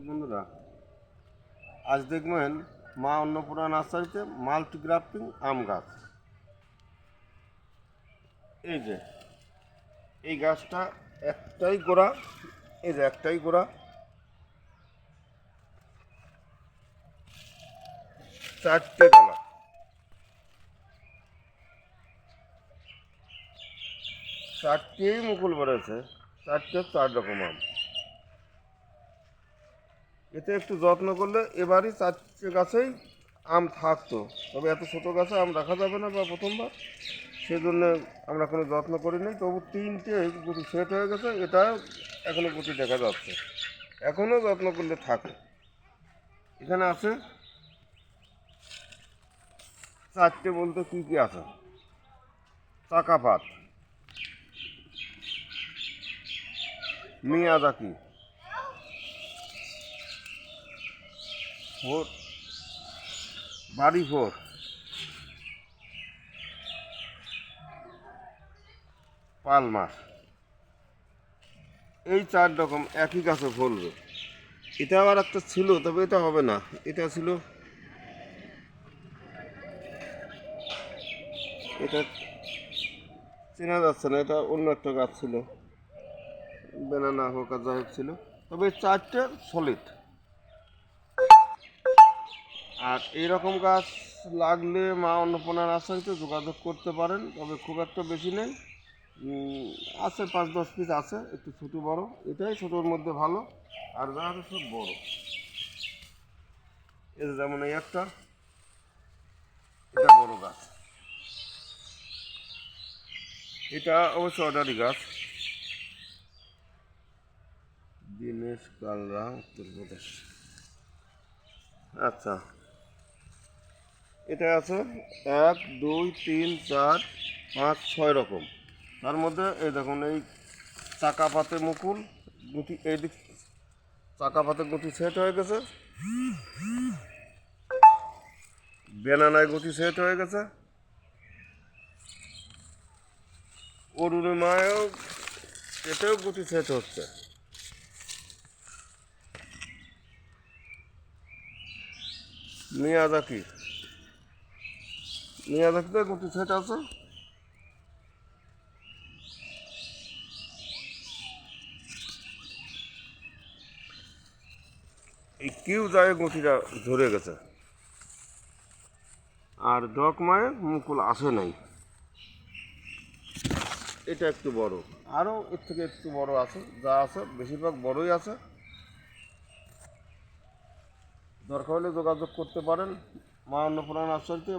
দর্শক বন্ধুরা, আজ দেখবেন মা অন্নপূর্ণা নার্সারিতে মাল্টিগ্রাফটিং আম গাছ। এই যে এই গাছটা একটাই গোড়া, এই যে একটাই গোড়া, চারটে ডালা, চারটেই মুকুল বেড়েছে, চার রকম আম। এতে একটু যত্ন করলে এবারই চারটে গাছেই আম থাকতো, তবে এত ছোটো গাছে আম রাখা যাবে না বা প্রথমবার, সেই জন্য আমরা কোনো যত্ন করিনি। তবু তিনটে গুটি সেট হয়ে গেছে, এটা এখনও গুটি দেখা যাচ্ছে, এখনও যত্ন করলে থাকে। এখানে আছে চারটে, বলতে কী কী আছে: চাকাপাত, মিয়াজাকি, বাড়ি ফোর, পালমার। এই চার রকম একই গাছে ফলবে। এটা আবার একটা ছিল, তবে এটা হবে না। এটা ছিল, এটা চেনা যাচ্ছে না, এটা অন্য একটা গাছ ছিল, বেনানা হোক আর যাই হোক ছিল। তবে এই চারটে সলিড। আর এইরকম গাছ লাগলে মা অন্নপূর্ণা নার্সারিতে যোগাযোগ করতে পারেন, তবে খুব একটা বেশি নেই, আছে 5-10 পিস আছে, একটু ছোটো বড়। এটাই ছোটোর মধ্যে ভালো, আর যা আছে সব বড়। এই যেমন এই একটা, এটা বড় গাছ, এটা অবশ্য অর্ডারি গাছ, দিনেশ কালরা, উত্তরপ্রদেশ। আচ্ছা, এটা আছে 1, 2, 3, 4, 5, 6 রকম। তার মধ্যে এই দেখুন, এই চাকা পাতে মুকুল গুটি, এই দিক চাকা পাতে গুটি সেট হয়ে গেছে, বেনানায় গুটি সেট হয়ে গেছে, অরুণিমায়ও এতেও গুটি সেট হচ্ছে। মিয়াজাকিতে গুটি সেট আছে। এই কিউ যায় গুটিটা ধরে গেছে, আর ডকমায় মুকুল আসে নাই। এটা একটু বড়, আরও এর থেকে একটু বড় আছে, যা আছে বেশিরভাগ বড়ই আছে। দরকার হলে যোগাযোগ করতে পারেন মা অন্নপূর্ণা নার্সারিতে,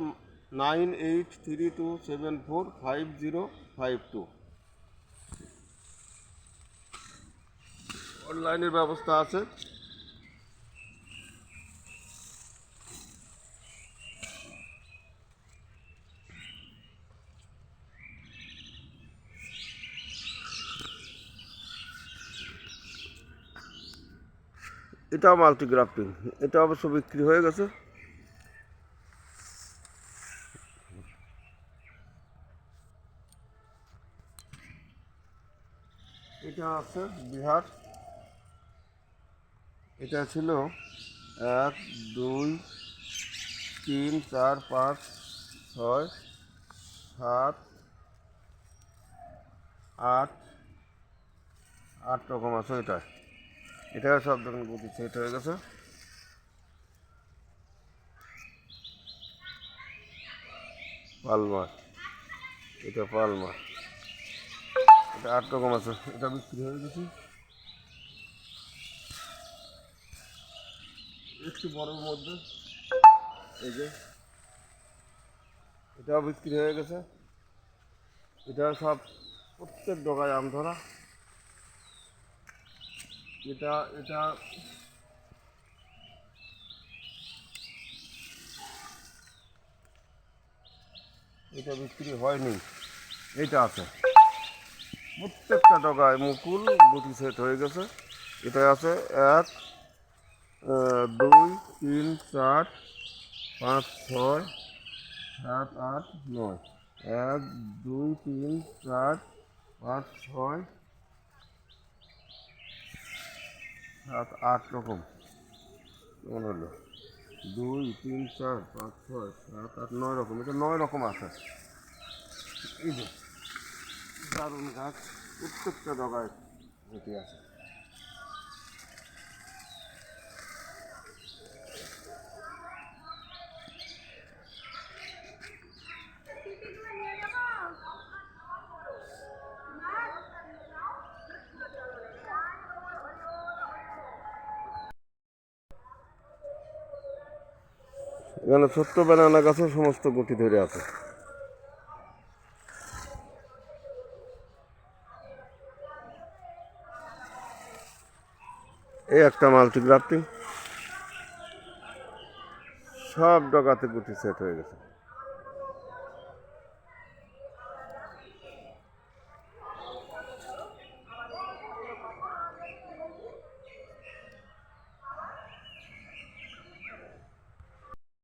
9832745052। অনলাইনের ব্যবস্থা আছে। এটাও মাল্টিগ্রাফটিং, এটা অবশ্য বিক্রি হয়ে গেছে। এটা আছে বিহার, এটা ছিল 1, 2, 3, 4, 5, 6, 7, 8 রকম আছে। এটা সব ধরনের গুটি সেট হয়ে গেছে। পালমার, এটা পালমার, এটা 8 রকম আছে, এটা বিক্রি হয়ে গেছে। একটু বড়োর মধ্যে এই যে, এটাও বিক্রি হয়ে গেছে। এটা সব প্রত্যেক ডগায় আম ধরা। এটা এটা এটা বিক্রি হয়নি, এটা আছে। প্রত্যেকটা ডগায় মুকুল গুটি সেট হয়ে গেছে। এটা আছে 1, 2, 3, 4, 5, 6, 7, 8, 9, 1, 2, 3, 4, 5, 6, 7, 8 রকম। মনে হলো 2 3 4 5 6 7 8 9 রকম, এটা 9 রকম আছে। এই যে দারুণ গাছ, প্রত্যেকটা ডগায় গুটি আছে। এখানে ছোট্ট ব্যানানা গাছেও সমস্ত গুটি ধরে আছে। এই একটা মাল্টিগ্রাফটিং, সব ডগাতে গুটি সেট হয়ে গেছে।